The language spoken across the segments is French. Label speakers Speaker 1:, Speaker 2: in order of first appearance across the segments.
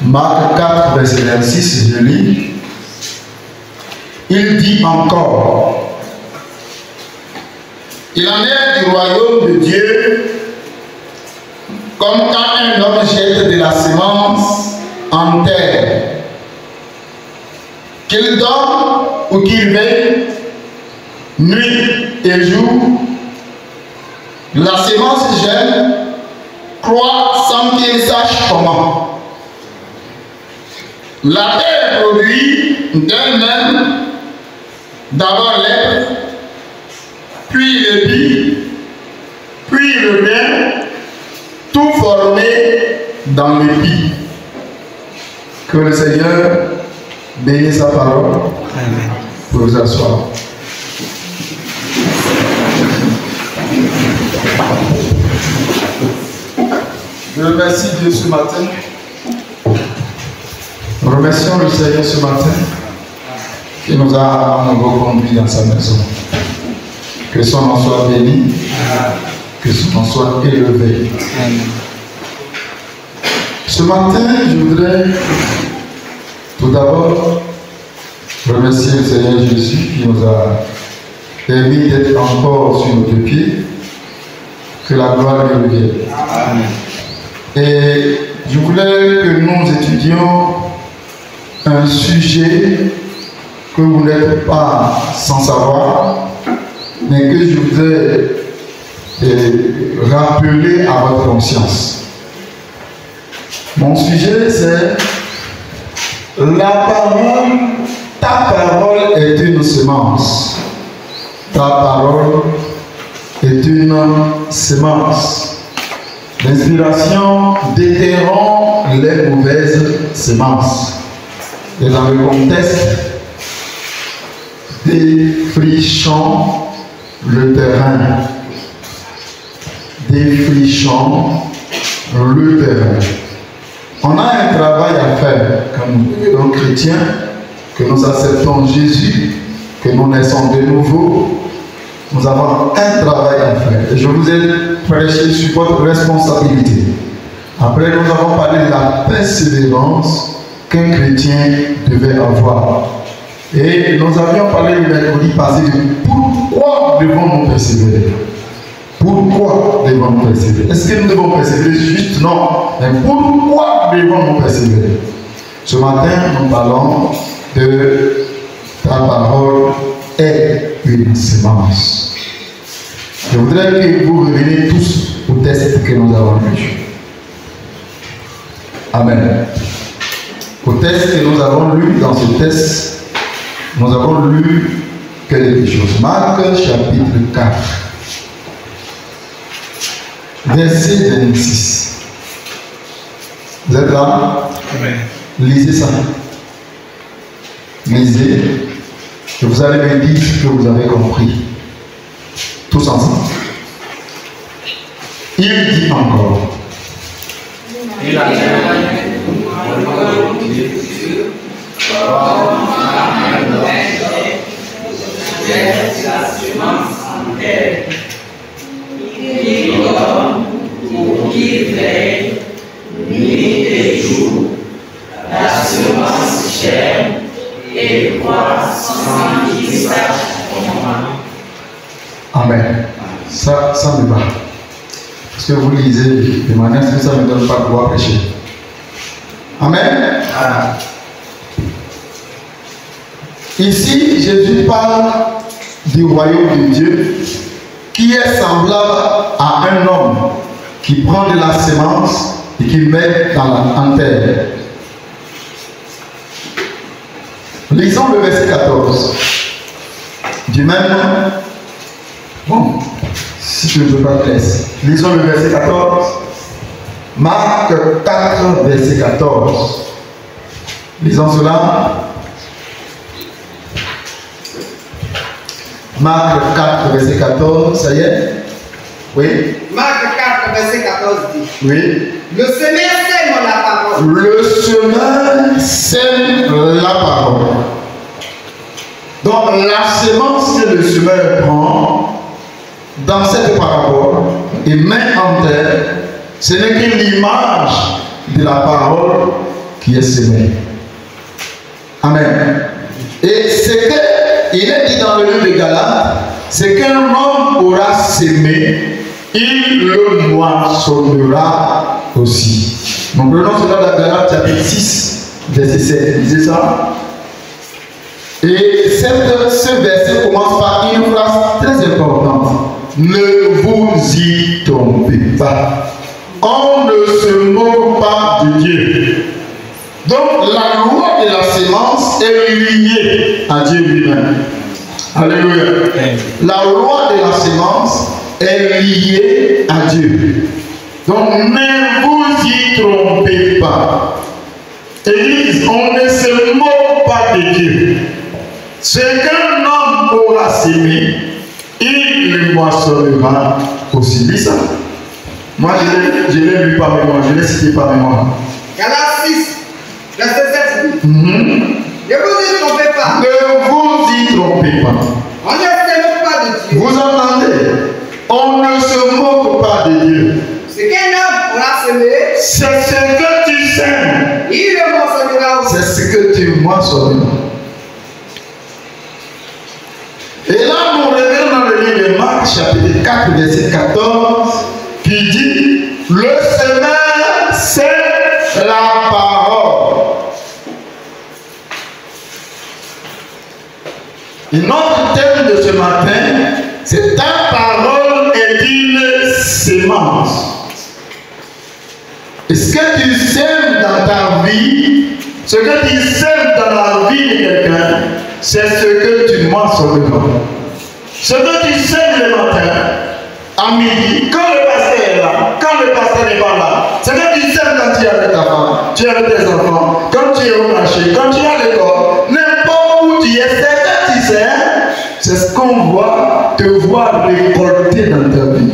Speaker 1: Marc 4, verset 26, je lis. Il dit encore, il en est du royaume de Dieu comme quand un homme jette de la semence en terre, qu'il dorme ou qu'il veille, nuit et jour, la semence germe, croît sans qu'il sache comment. La terre produit d'elle-même d'abord l'herbe, puis le pis, puis le grain, tout formé dans le pis. Que le Seigneur bénisse sa parole. Amen. Pour vous asseoir. Je remercie Dieu ce matin. Nous remercions le Seigneur ce matin qui nous a à nouveau conduits dans sa maison. Que son nom soit béni, que son nom soit élevé. Ce matin, je voudrais tout d'abord remercier le Seigneur Jésus qui nous a permis d'être encore sur nos deux pieds. Que la gloire lui revienne. Et je voulais que nous étudions un sujet que vous n'êtes pas sans savoir, mais que je voudrais rappeler à votre conscience. Mon sujet, c'est la parole. Ta parole est une semence. Ta parole est une semence. L'inspiration déterrant les mauvaises semences. Et dans le contexte, défrichant le terrain. Défrichant le terrain. On a un travail à faire comme chrétiens, que nous acceptons Jésus, que nous naissons de nouveau. Nous avons un travail à faire. Et je vous ai prêché sur votre responsabilité. Après, nous avons parlé de la persévérance qu'un chrétien devait avoir. Et nous avions parlé le mercredi passé de pourquoi devons-nous persévérer. Pourquoi devons-nous persévérer? Est-ce que nous devons persévérer juste? Non. Mais pourquoi devons-nous persévérer? Ce matin, nous parlons de ta parole est une semence. Je voudrais que vous reveniez tous au texte que nous avons lu. Amen. Au texte que nous avons lu, dans ce texte, nous avons lu quelque chose. Marc chapitre 4, verset 26. Vous êtes là? Amen. Lisez ça. Lisez. Et vous allez me dire ce que vous avez compris. Tous ensemble. Il dit encore. Il a la semence germe et croît sans qu'il sache comment. Amen. Ça me va. Parce que vous lisez de manière que ça ne me donne pas pouvoir prêcher. Amen. Ici, Jésus parle du royaume de Dieu qui est semblable à un homme qui prend de la semence et qui met en terre. Lisons le verset 14. Du même. Bon, si tu ne veux pas te laisser. Lisons le verset 14. Marc 4, verset 14. Lisons cela. Marc 4, verset 14. Ça y est? Oui.
Speaker 2: Marc 4, verset 14 dit.
Speaker 1: Oui.
Speaker 2: Le semeur sème la parole.
Speaker 1: Le semeur sème la parole. Donc la semence que le semeur prend dans cette parabole et met en terre, ce n'est qu'une image de la parole qui est semé. Amen. Et ce qu'il est dit dans le livre de Galates, c'est qu'un homme aura semé, il le moissonnera aussi. Donc prenons cela dans Galates chapitre 6, verset 7. Lisez ça. Et ce verset commence par une phrase très importante. Ne vous y trompez pas. On ne se moque pas de Dieu. Donc la loi de la sémence est liée à Dieu lui-même. Alléluia. La loi de la sémence est liée à Dieu. Donc ne vous y trompez pas. Église, on ne se moque pas de Dieu. Ce qu'un homme aura sémé, il le moissonnera aussi. Lis ça. Moi, je l'ai lu par mémoire, je l'ai cité par mémoire.
Speaker 2: Galates 6, verset 7. Ne vous y trompez pas.
Speaker 1: Ne vous y trompez pas.
Speaker 2: On ne se moque pas de Dieu.
Speaker 1: Vous entendez? On ne se moque pas de Dieu.
Speaker 2: Ce qu'un homme aura semé,
Speaker 1: C'est ce que tu sèmes.
Speaker 2: il le moissonnera aussi.
Speaker 1: C'est ce que tu moissonnes. Et là, nous revenons dans le livre de Marc, chapitre 4, verset 14, qui dit: le semeur, c'est la parole. Et notre thème de ce matin, c'est ta parole est une sémence. Et ce que tu sèmes dans ta vie, ce que tu sèmes dans la vie de quelqu'un, c'est ce que tu moissonneras. Ce que tu sèmes le matin, à midi, quand le pasteur est là, quand le pasteur n'est pas là, ce que tu sèmes quand tu es avec ta femme, tu es avec tes enfants, quand tu es au marché, quand tu es à l'école, n'importe où tu es, c'est que tu sèmes, c'est ce qu'on voit te voir récolter dans ta vie.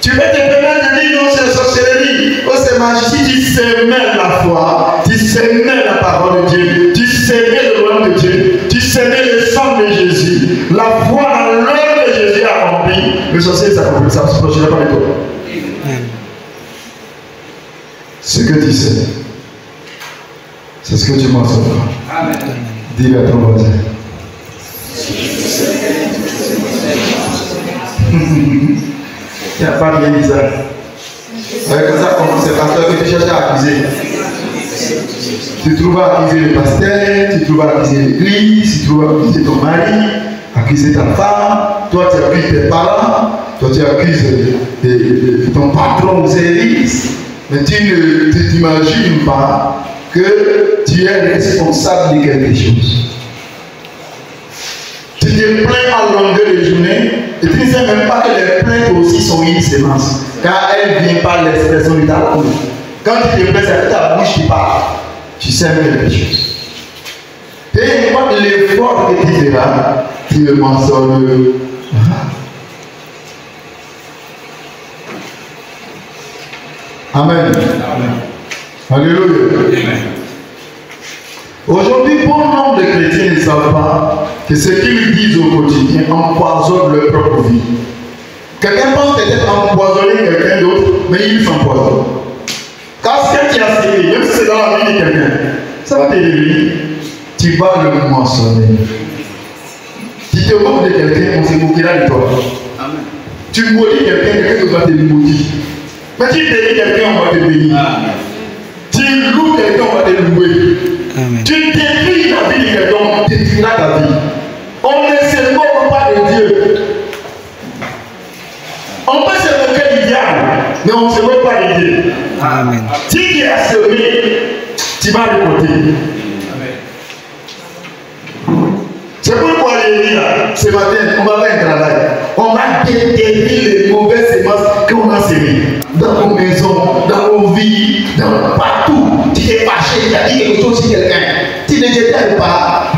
Speaker 1: Tu peux te permettre de dire non, c'est sorcellerie, oh c'est magie. Si tu sèmes la foi, tu sèmes la parole de Dieu, tu sèmes le royaume de Dieu, tu sèmes le sang de Jésus, la foi dans l'œuvre de Jésus accomplie, le sorcier ça ne s'approchera pas de toi. Ce que tu sais, c'est ce que tu moissonneras. Amen. Dis-le à ton voisin. Il n'y a pas bien dit ça. Avec ça, c'est le pasteur que tu cherches à accuser. Tu trouves à accuser le pasteur, tu trouves à accuser l'église, tu trouves à accuser ton mari, accuser ta femme, toi tu accuses tes parents, toi tu accuses ton patron aux services, mais tu ne t'imagines pas que tu es responsable de quelque chose. Tu te plains à longueur de journée et tu ne sais même pas que les plaintes aussi sont une sémence. Car elles ne viennent pas de l'expression de ta bouche. Quand tu te plains, c'est ta bouche qui parle. Tu sèmes quelque chose. Et moi, l'effort que tu feras, tu le mentionnes. Amen. Alléluia. Amen. Aujourd'hui, bon nombre de chrétiens ne savent pas que ce qu'ils disent au quotidien empoisonne leur propre vie. Quelqu'un pense peut-être empoisonner quelqu'un d'autre, mais il s'empoisonne. Car ce que tu as sémé, même si c'est dans la vie de quelqu'un, ça va te réveiller. Tu vas le moissonner. Tu te moques de quelqu'un, on se moquera de toi. Amen. Tu maudis quelqu'un, quelqu'un va te maudire. Mais tu bénis quelqu'un, on va te bénir. Amen. Tu loues quelqu'un, on va te louer. Amen. Tu détruis la vie de quelqu'un, on détruira ta vie. On ne se moque pas de Dieu. On peut se moquer du diable, mais on ne se moque pas de Dieu. Amen. Si tu as semé, tu vas récolter. C'est pourquoi les dit là, ce matin, on va faire un travail. On va détruire les mauvaises semences qu'on a semées. Dans nos maisons, dans nos vies, partout. Tu t'es fâché, tu as dit quelque chose sur quelqu'un. Tu ne détestes pas.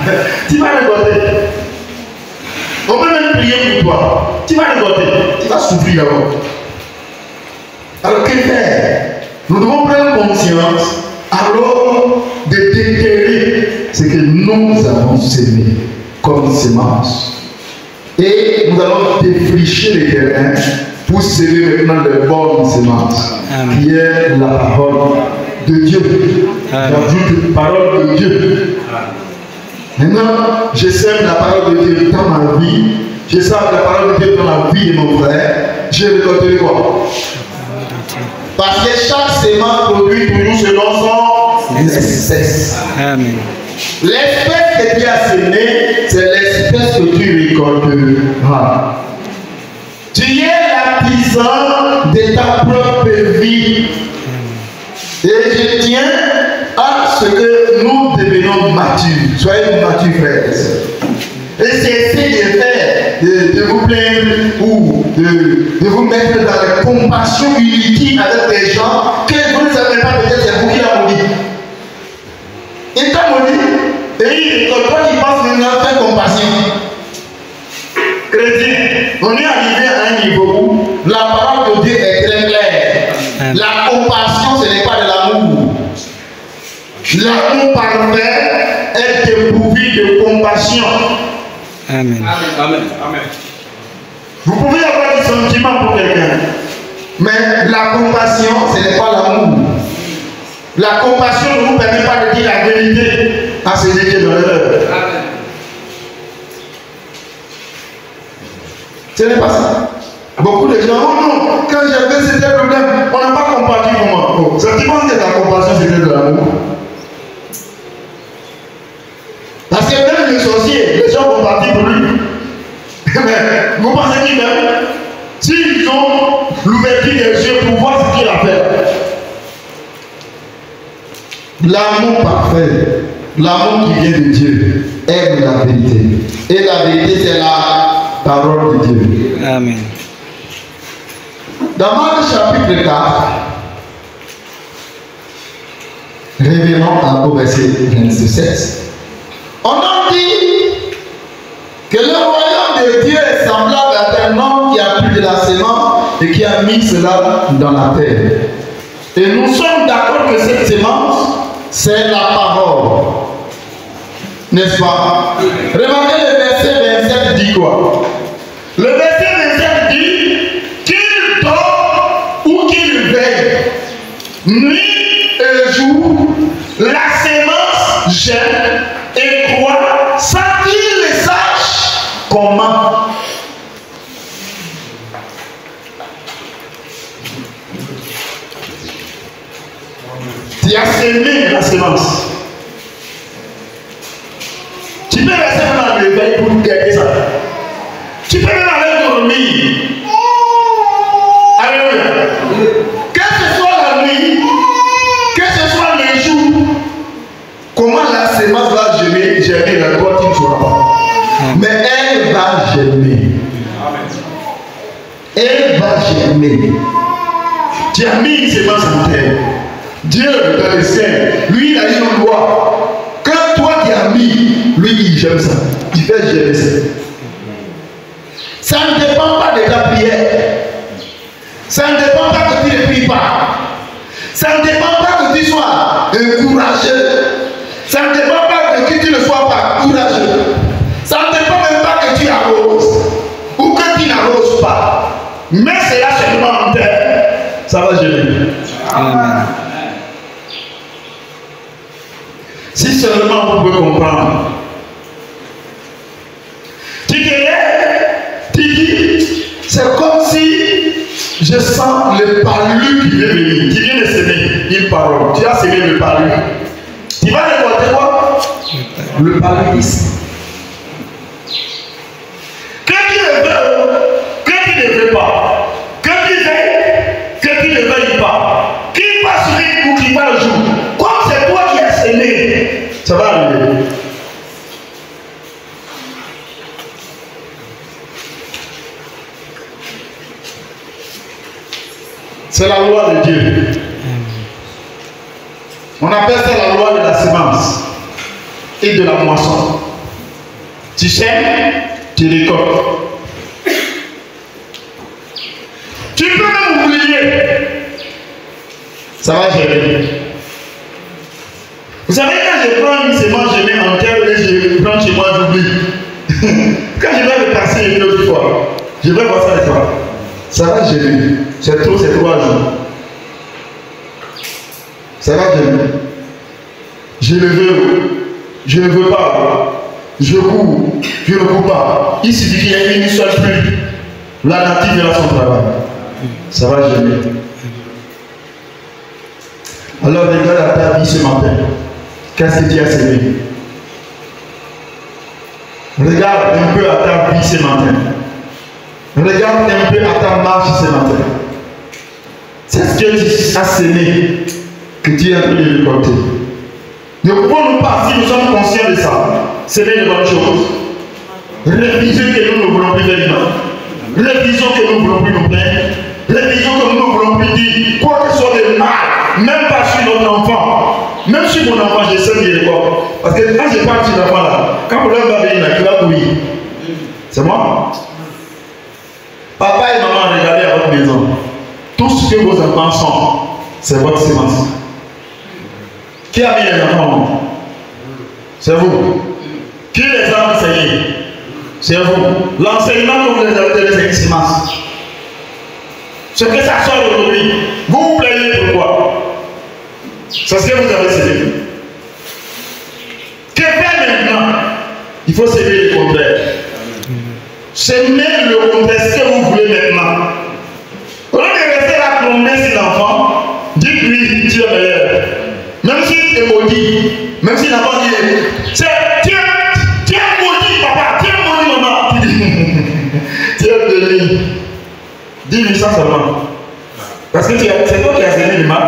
Speaker 1: Tu vas récolter. On peut même prier pour toi. Tu vas récolter. Tu vas souffrir d'abord. Alors que faire? Nous devons prendre conscience alors de déterrer ce que nous avons semé comme semence. Et nous allons défricher les terrains pour semer maintenant les bonnes semences, qui est la parole de Dieu. J'ajoute parole de Dieu. Maintenant, je sème la parole de Dieu dans ma vie. Je sème la parole de Dieu dans la vie de mon frère. Je récolterai quoi? Parce que chaque sémence produit toujours selon son espèce. Amen. L'espèce que Dieu a semée, c'est l'espèce que tu récolteras. Tu es l'artisan de ta propre vie. Et je tiens à ce que nous devenions matures. Soyez matures, frères et sœurs. Et cessez de faire, de vous plaindre ou de vous mettre dans la compassion inutile avec des gens que vous ne savez pas, peut-être c'est vous qui l'a maudit. Il t'a maudit et il récolte pas qu'il pense maintenant faire compassion. Chrétien, on est arrivé à un niveau où la parole de Dieu est très claire. La compassion, ce n'est pas de l'amour. L'amour parfait est dépourvu de compassion. Amen. Amen. Amen. Vous pouvez avoir des sentiments pour quelqu'un, mais la compassion, ce n'est pas l'amour. La compassion ne vous permet pas de dire la vérité à celui qui est dans l'erreur. Ce n'est pas ça. Beaucoup de gens, oh non, quand j'avais cet problème, on n'a pas compris pour moi. Oh, ça tu penses que la compassion, c'était de l'amour? Parce que même le sorcier, les gens vont partir pour lui. Mais vous pensez qu'ils m'aiment? S'ils ont l'ouverture des yeux pour voir ce qu'il a fait. L'amour parfait, l'amour qui vient de Dieu, aime la vérité. Et la vérité, c'est la parole de Dieu. Amen. Dans Marc chapitre 4, revenons au verset 27. On a dit que le royaume de Dieu est semblable à un homme qui a pris de la sémence et qui a mis cela dans la terre. Et nous sommes d'accord que cette sémence, c'est la parole. N'est-ce pas? Remarquez le verset 27 dit quoi? Le verset 27 dit qu'il dort ou qu'il veille, nuit et jour, la sémence gêne et croit sans qu'il ne sache comment. Tu as sémé la sémence. Tu peux rester dans le veille pour gagner ça. Tu peux même aller dormir. Alléluia. Que ce soit la nuit, que ce soit le jour, comment la sémence va germer la toi tu ne sauras pas. Mais elle va germer. Elle va germer. Tu as mis une sémence en terre. Dieu, dans le ciel, lui, il a une loi. Quand toi tu as mis, lui, il gère ça. Il fait gérer ça. Ça ne dépend pas de ta prière. Ça ne dépend pas que tu ne pries pas. Ça ne dépend pas que tu sois courageux. Ça ne dépend pas que tu ne sois pas courageux. Ça ne dépend même pas que tu arroses ou que tu n'arroses pas. Mais c'est là seulement en terre, ça va gérer. Amen. Si seulement vous pouvez comprendre. Tu te lèves, tu dis, c'est comme si je sens le palu qui vient venir. Tu viens de semer une parole. Tu as semé le palu. Tu vas récolter quoi? Le paludisme. Que tu le veux, que tu ne veux pas, que tu veuilles, que tu ne veuilles pas, qui passe nuit ou qui passe jour, comme c'est toi qui as semé, ça va arriver. C'est la loi de Dieu. On appelle ça la loi de la semence et de la moisson. Tu sèmes, tu récoltes. Tu peux même oublier. Ça va gérer. Vous savez, quand je prends une semence, je mets en terre et je prends chez moi, j'oublie. Quand je vais le passer une autre fois, je vais voir ça une fois. Ça va gérer. C'est trop, c'est 3 jours. Ça va gêner. Je le veux, je ne veux pas. Je cours, je ne cours pas. Il suffit qu'il y ait une seule pluie. La native est là son travail. Ça va gêner. Alors regarde à ta vie ce matin. Qu'est-ce que tu as semé? Regarde un peu à ta vie ce matin. Regarde un peu à ta marche ce matin. C'est ce que tu as semé que tu es en train de récolter. Ne pouvons-nous pas, si nous sommes conscients de ça, semer de bonnes choses. Réviser que nous ne voulons plus faire l'image. Révisons que nous ne voulons plus nous plaindre. Révisons que nous ne voulons plus dire quoi que ce soit de mal, même pas sur notre enfant. Même sur mon enfant, je sais qu'il est quoi. Parce que quand je parle sur l'enfant là, quand vous va venir là, qui va courir. C'est moi. Papa et maman, regardez à votre maison. Tout ce que vos enfants sont, c'est votre sémence. Qui a mis les enfants? C'est vous. Qui les a enseignés? C'est vous. L'enseignement que vous les avez donné, c'est une sémence. Ce que ça sort aujourd'hui, vous vous plaignez pourquoi? C'est ce que vous avez sémé. Que faire maintenant? Il faut s'aimer le contraire. S'aimer le contraire, ce que vous voulez maintenant. Au lieu de rester là plomber sur l'enfant, dites-lui, tu es meilleur. Même s'il est maudit, même s'il n'a pas dit, tu es maudit, papa, tu es maudit, maman. Tu es béni. Dis-lui ça seulement. Parce que c'est toi qui as semé le mal.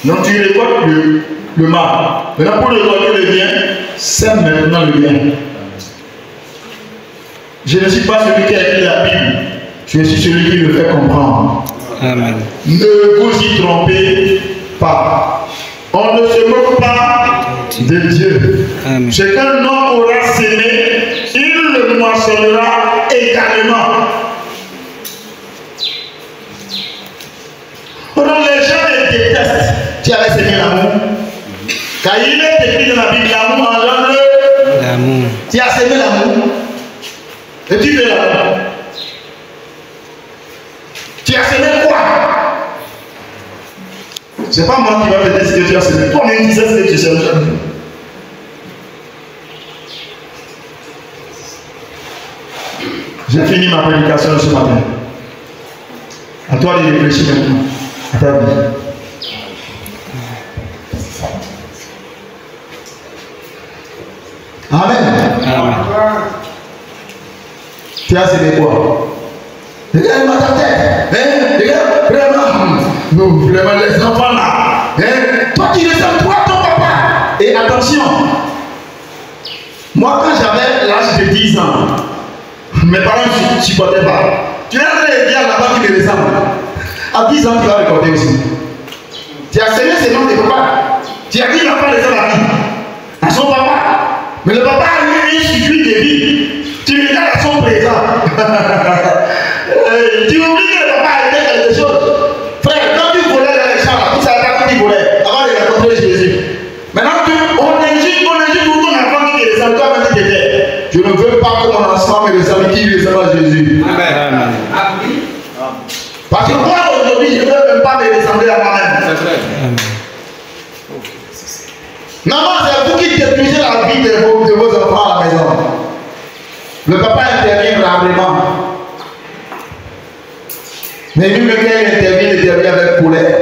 Speaker 1: Donc tu récoltes le mal. Maintenant pour récolter le bien, sème maintenant le bien. Je ne suis pas celui qui a écrit la Bible. Je suis celui qui le fait comprendre.
Speaker 3: Amen.
Speaker 1: Ne vous y trompez pas. On ne se moque pas de Dieu. Amen. Ce qu'un homme aura semé, il le moissonnera également. Donc les gens les détestent. Tu avais semé l'amour. Car il est écrit dans la Bible, l'amour engendre l'amour. Tu as semé l'amour. Et tu veux l'amour. Tu as semé quoi? C'est pas moi qui va te dire ce que tu as semé. Toi-même tu sais ce que tu sèmes. J'ai fini ma prédication ce matin. À toi de réfléchir maintenant. À ta vie. Amen. Amen. Tu as semé quoi? Regarde-moi ta tête. Hein? Regarde, vraiment. Non, vraiment les enfants là. Hein? Toi qui ressembles toi ton papa. Et attention. Moi quand j'avais l'âge de 10 ans, mes parents ne supportaient pas. Tu es en train de dire à là-bas qui me ressemble. À 10 ans tu vas recorder aussi. Tu as semé ce nom de papa. Tu as dit l'enfant ressemble à qui? À son papa. Mais le papa a eu une suite de vie. Tu regardes à son présent. Tu oublies que le papa a été quelque chose. Frère, quand tu volais dans les champs, tu savais pas quand tu volais avant de rencontrer Jésus. Maintenant, on injure tout ton enfant qui te ressemble toi même tu t'étais. Je ne veux pas que mon enfant me ressemble qui ressemble à Jésus. Amen. Parce que moi aujourd'hui, je ne veux même pas me ressembler à moi-même. Maman, c'est vous qui détruisez la vie de vos enfants à la maison. Le papa intervient rarement. Mais lui, quand il intervient avec colère.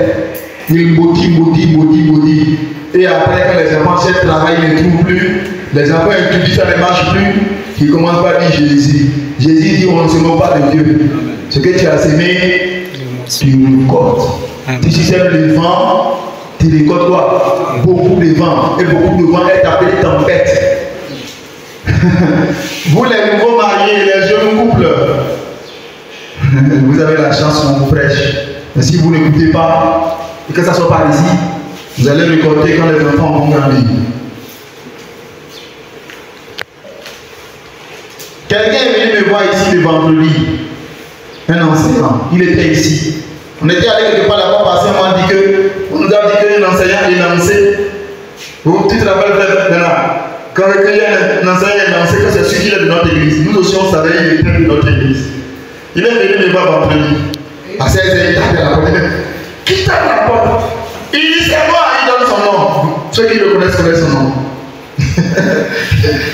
Speaker 1: Il maudit. Et après, quand les enfants cherchent travail, ils ne trouvent plus. Les enfants étudient, ça ne marche plus. Ils commencent par dire Jésus. Jésus dit on ne se moque pas de Dieu. Ce que tu as semé, tu récoltes. Si tu sèmes le vent, tu récoltes quoi? Beaucoup de vent. Et beaucoup de vent est appelé tempête. Vous les nouveaux mariés, les jeunes couples, vous avez la chance qu'on vous prêche. Mais si vous n'écoutez pas, et que ça soit par ici, vous allez récolter quand les enfants vont grandir. Quelqu'un est venu me voir ici le vendredi. Un enseignant, il était ici. On était allé quelque part là-bas parce qu'on m'a dit que, on nous a dit qu'un enseignant est lancé. Vous, tu te rappelles maintenant? Quand un enseignant est lancé, que c'est celui qui est de notre église. Nous aussi on savait qu'il était de notre église. Il est venu me voir vendredi. À 16h, il tape à la porte. Qui tape à la porte? Il dit c'est moi. nom. Ceux qui le connaissent son nom.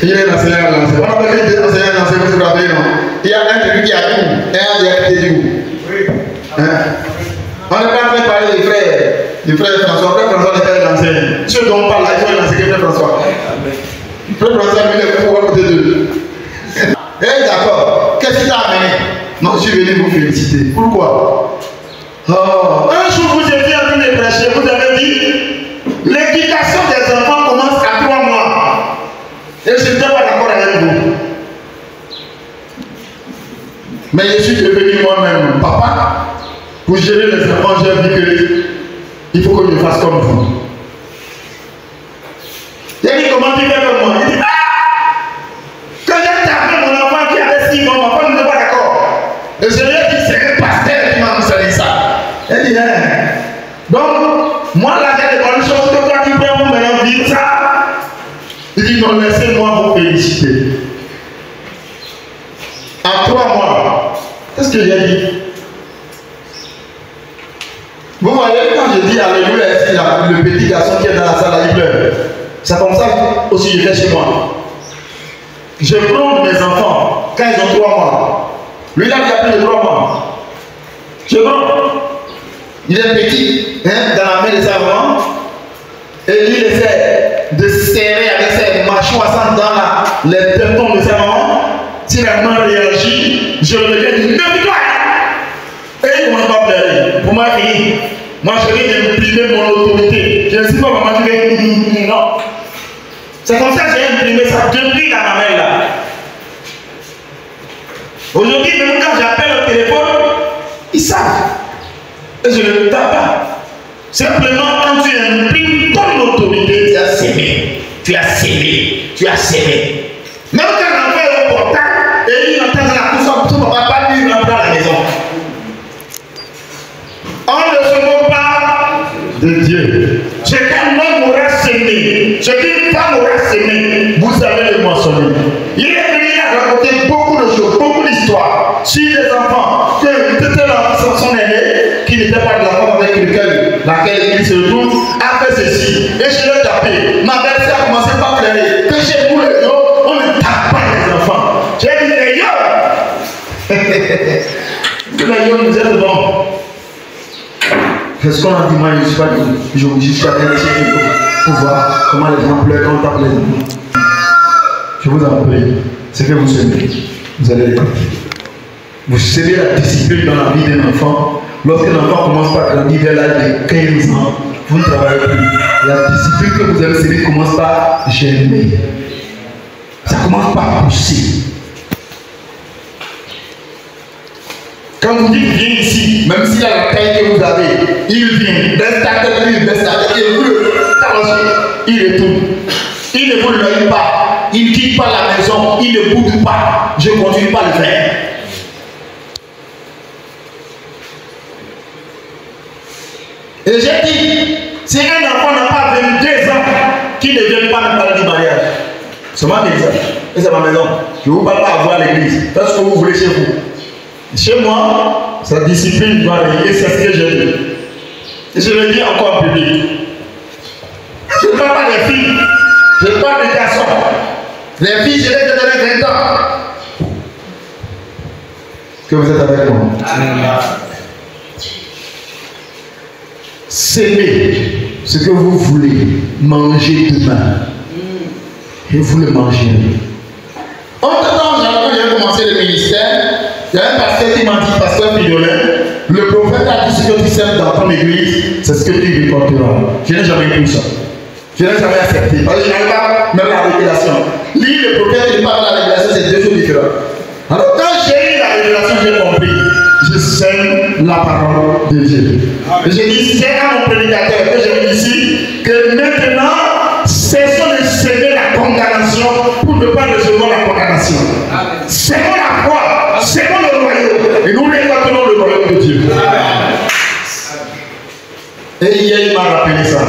Speaker 1: Il est enseignant à lancer. On appelle des enseignants à lancer, vous savez, non? Il y a un de lui qui a tout, et un qui a quitté du coup. On n'est pas en train de parler des frères François. Frère François n'est pas l'enseignant. Ceux dont on parle là, ils sont l'enseignant Frère François. Frère François, lui, il est pour à côté d'eux. Eh, d'accord. Qu'est-ce qui t'a amené? Non, je suis venu vous féliciter. Pourquoi? Oh. Un jour, vous étiez en train de prêcher, vous avez dit l'éducation des enfants commence à 3 mois. Et je n'étais pas d'accord avec vous. Mais je suis devenu moi-même papa. Pour gérer les enfants, j'ai vu qu'il faut que je fasse comme vous. Il a dit comment tu fais comme moi? Il dit quand j'ai tapé mon enfant qui avait 6 mois, mon enfant n'était pas d'accord. Et je lui ai dit c'est le pasteur qui m'a enseigné ça. Il dit donc, moi là j'ai des bonnes choses que toi tu peux vous maintenant vivre ça. Il dit non, laissez-moi vous féliciter. En 3 mois, qu'est-ce que j'ai dit? Vous voyez, quand je dis alléluia, le petit garçon qui est dans la salle, il pleure. C'est comme ça aussi je fais chez moi. Je prends mes enfants quand ils ont 3 mois. Lui là, il a plus de 3 mois. Je prends. Il est petit, hein, dans la main de sa maman. Et il essaie de serrer avec ses mâchoires dans les tétons de sa maman. Si la main réagit, je le regarde et dis lève-toi. Et il commence pas à pleurer. Pour moi, fini. Moi, je vais imprimer mon autorité. Je ne sais pas comment tu vais. Non. C'est comme ça que j'ai imprimé ça depuis dans ma main là. Aujourd'hui, même quand j'appelle au téléphone, ils savent. Et je ne tape pas. Simplement, quand tu imprimes ton autorité, tu as sémé. Tu as sémé. Tu as sémé. Même quand l'enfant est au portail, et il entend la pousse, tout ne va pas lui rentrer à la maison. On ne se moque pas de Dieu. Ce qu'un homme aura sémé, ce qu'une femme aura sémé, vous allez le moissonner. Il est venu à raconter beaucoup de choses, beaucoup d'histoires sur les enfants, que c'était son aîné, qui n'était pas de la femme avec laquelle il se trouve, a fait ceci. Et je l'ai tapé. Ma belle-sœur a commencé par pleurer. Que chez vous, les gars, on ne tape pas les enfants. J'ai dit, les gars, les gars nous aident bon. Parce qu'on a dit, moi, je ne suis pas je suis allé chez vous pour voir comment les gens pleurent quand on tape les enfants. Je vous en prie, c'est que vous semez, vous allez les vous semez la discipline dans la vie d'un enfant. Lorsque l'enfant commence par grandir vers l'âge de 15 ans, vous ne travaillez plus. La discipline que vous avez semée commence par germer. Ça commence par pousser. Quand vous dites viens ici, même s'il a la taille que vous avez, il vient, baisse ta tête, il baisse ta tête, et vous le talonnez, il retourne. Il ne vous le pas, il ne quitte pas la maison, il ne bouge pas. Je ne continue pas à le faire. Et j'ai dit, si un enfant n'a pas 22 ans, qu'il ne vienne pas me parler du mariage. C'est moi qui dis ça. Et c'est ma maison. Je ne vous parle pas à voir l'église. Faites ce que vous voulez chez vous. Chez moi, sa discipline doit régler, c'est ce que j'ai dit. Et je le dis encore en public. Je ne parle pas des filles, je parle des garçons. Les filles, je les ai donné 20 ans. Que vous êtes avec moi. S'aimer ce que vous voulez manger demain. Et vous le mangez. Entre-temps, j'ai commencé le ministère. Il y a un pasteur qui m'a dit, pasteur Pidolin, le prophète a dit ce que tu sèmes dans ton église, c'est ce que tu récolteras. Je n'ai jamais cru ça. Je n'ai jamais accepté. Parce que je n'avais pas même la révélation. Lui, le prophète, il parle de la révélation, c'est deux choses différentes. Alors quand j'ai eu la révélation, j'ai compris. Je sème la parole de Dieu. Et j'ai dit, c'est à mon prédicateur que j'ai dit ici, que maintenant, cessons de semer la condamnation pour ne pas recevoir la condamnation. Semons la foi, semons le royaume, et nous récolterons le royaume de Dieu. Et hier, il m'a rappelé ça.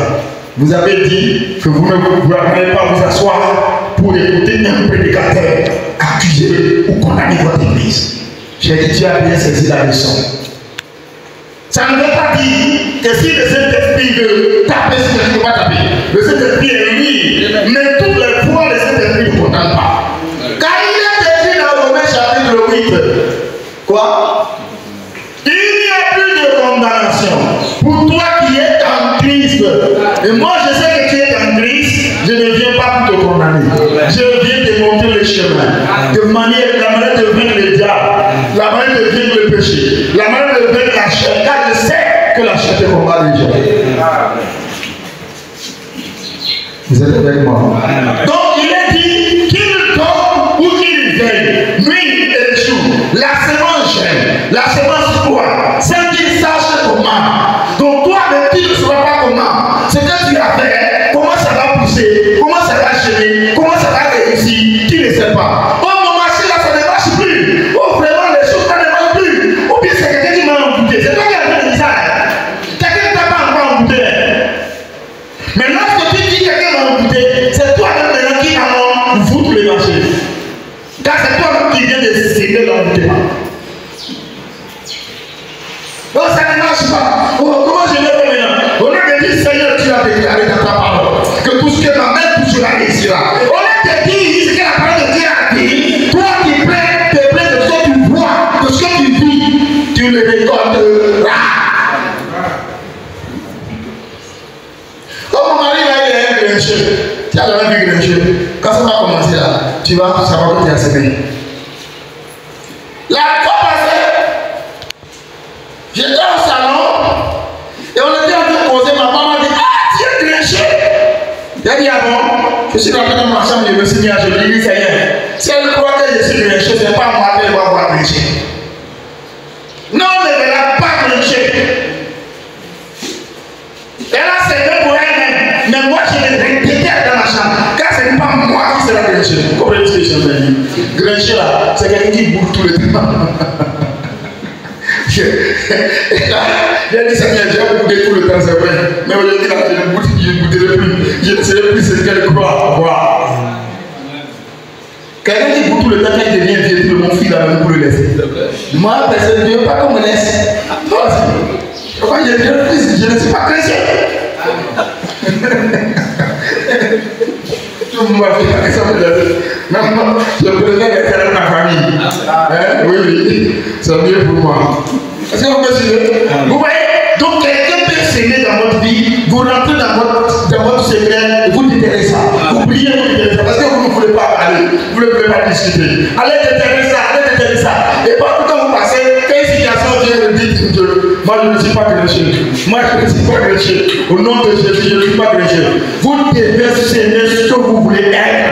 Speaker 1: Vous avez dit que vous n'allez pas vous asseoir pour écouter un prédicateur accuser ou condamner votre église. J'ai dit, tu as bien saisi la leçon.
Speaker 3: Ça ne veut pas dire que si le Saint-Esprit veut taper sur quelqu'un, il ne peut pas taper. Le Saint-Esprit est libre, mais toutes les fois, le Saint-Esprit ne condamne pas. Car il est écrit dans Romains chapitre 8. Quoi? Il n'y a plus de condamnation pour toi qui es en Christ. Et moi, je sais que tu es en Christ, je ne viens pas pour te condamner. Je viens te montrer le chemin. La manière de vaincre le diable, la manière de vaincre le péché, la manière de vaincre la chair. Car je sais que la chair te combat déjà. Vous êtes avec moi? Donc, il est dit qu'il tombe ou qu'il veille, nuit et jour. La semence gêne, la semence quoi? Sans qu'il sache comment. Donc, toi-même, tu ne sauras pas comment. Ce que tu as fait, comment ça va pousser, comment ça va gêner, comment ça va réussir, tu ne sais pas. Oh, mon marché là, ça ne marche plus. Oh, vraiment, les choses là ne marchent plus. Ou bien c'est quelqu'un qui m'a embouté. C'est toi qui as fait ça. Quelqu'un ne t'a pas encore embouté. Mais lorsque tu dis quelqu'un m'a embouté, c'est toi-même maintenant qui allons foutre les marchés. Car c'est toi-même qui viens de céder l'emboutement. Oh, ça ne marche pas. Oh, comment je vais faire maintenant? Au lieu de dire, Seigneur, tu as déclaré dans ta parole que tout ce que ma main touchera réussira. Au lieu de dire ce que la parole de Dieu a dit, toi qui te plains de ce que tu vois, de ce que tu vis, tu le récolteras. Comme mon mari là, il est un grincheux. Tu as jamais vu grincheux. Quand ça va commencer là, tu vas savoir que tu as semé. La fois passée, j'étais au salon et on était en train de causer. Ma maman dit, ah, tu es grinché. J'ai dit, ah bon? Je suis rentré dans ma chambre, je me suis mis à genoux. Je dis, Seigneur, si elle croit que je suis grinché, ce n'est pas moi qu'elle va voir grinché. Non, mais elle n'a pas grinché. Elle a servi pour elle-même. Mais moi, je l'ai répété dans ma chambre. Car ce n'est pas moi qui sera grinché. Vous comprenez ce que je veux dire? Grinché là, c'est quelqu'un qui bouge tout le temps. J'ai dit, Seigneur, j'ai boudé tout le temps, c'est vrai. Mais aujourd'hui, là, je ne bouderai plus. Je ne serai plus ce qu'elle croit avoir. Quelqu'un qui boude tout le temps, quand il devient vieux, tout le monde file la main pour le laisser. Moi, personne ne veut pas qu'on me laisse. Comment je ne suis pas chrétien. Tout le monde va faire exemple de la tête. Maintenant, je préfère rester avec ma famille. Hein? Oui, c'est mieux pour moi. Est-ce que vous me suivez? Vous voyez? Donc, quelqu'un peut s'aimer dans votre vie, vous rentrez dans votre secret, vous déterrez ça. Vous priez, vous déterrez ça. Parce que vous ne voulez pas parler, vous ne voulez pas discuter. Allez déterrer ça, allez déterrer ça. Et partout quand vous passez, quelle situation vient de dire que moi je ne suis pas grinché. Moi je ne suis pas grinché. Au nom de Jésus, je ne suis pas grinché. Vous devez s'aimer ce que vous voulez être.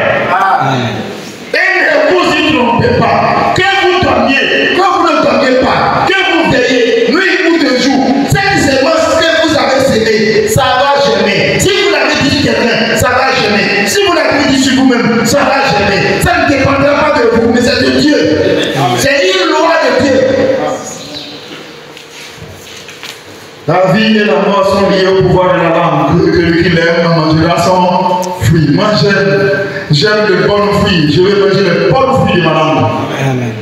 Speaker 3: Et ne vous y trompez pas. Que vous dormiez, que vous ne dormiez pas, que vous veillez, nuit ou de jour. Cette séquence que vous avez sémée, ça va germer. Si vous l'avez dit sur quelqu'un, ça va germer. Si vous l'avez dit sur vous-même, ça va germer. Ça ne dépendra pas de vous, mais c'est de Dieu. C'est une loi de Dieu. La vie et la mort sont liées au pouvoir de la langue. Celui qui l'aime mangera son fruit. Moi j'aime les bonnes fruits. Je vais manger les bonnes fruits de ma langue. Amen.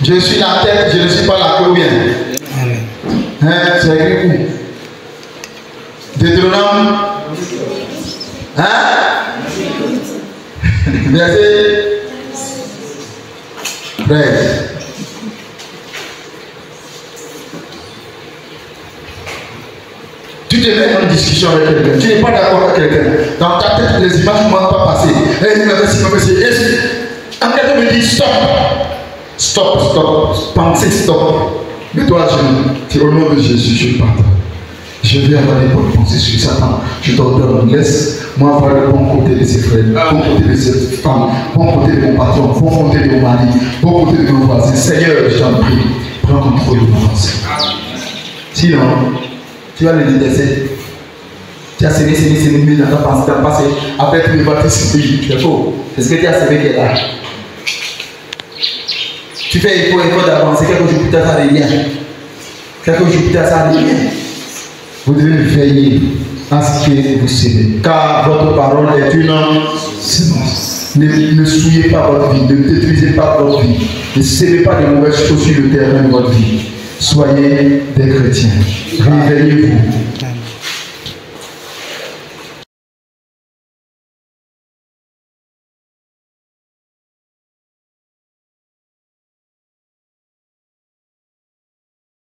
Speaker 3: Je suis la tête, je ne suis pas la queue bien. Hein, c'est écrit où? Deutéronome. Hein? Verset 13. Tu te mets en discussion avec quelqu'un, tu n'es pas d'accord avec quelqu'un. Dans ta tête, les images ne vont pas passer. Et il m'avait dit, un quelqu'un me dit stop. Stop. Pensez stop. Mets-toi à genoux. C'est au nom de Jésus, je pardonne. Je vais avoir des bonnes pensées sur Satan. Je t'ordonne, laisse-moi avoir le bon côté de ses frères, le bon côté de ses femmes, le bon côté de mon patron, le bon côté de mon mari, le bon côté de mon voisin. Seigneur, je t'en prie, prends contrôle de mon pensée. Sinon, tu vas le détester. Tu as semé dans ta pensée, tu as passé. Après, tu ne vas pas te souiller. C'est faux. C'est ce que tu as semé qui est là. Tu fais effort d'avancer. Quelques jours plus tard, ça revient. Quelques jours plus tard, ça revient. Vous devez veiller à ce que vous semez. Car votre parole est une semence. Ne souillez pas votre vie. Ne détruisez pas votre vie. Ne semez pas de mauvaises choses sur le terrain de votre vie.
Speaker 1: Soyez des chrétiens. Réveillez-vous.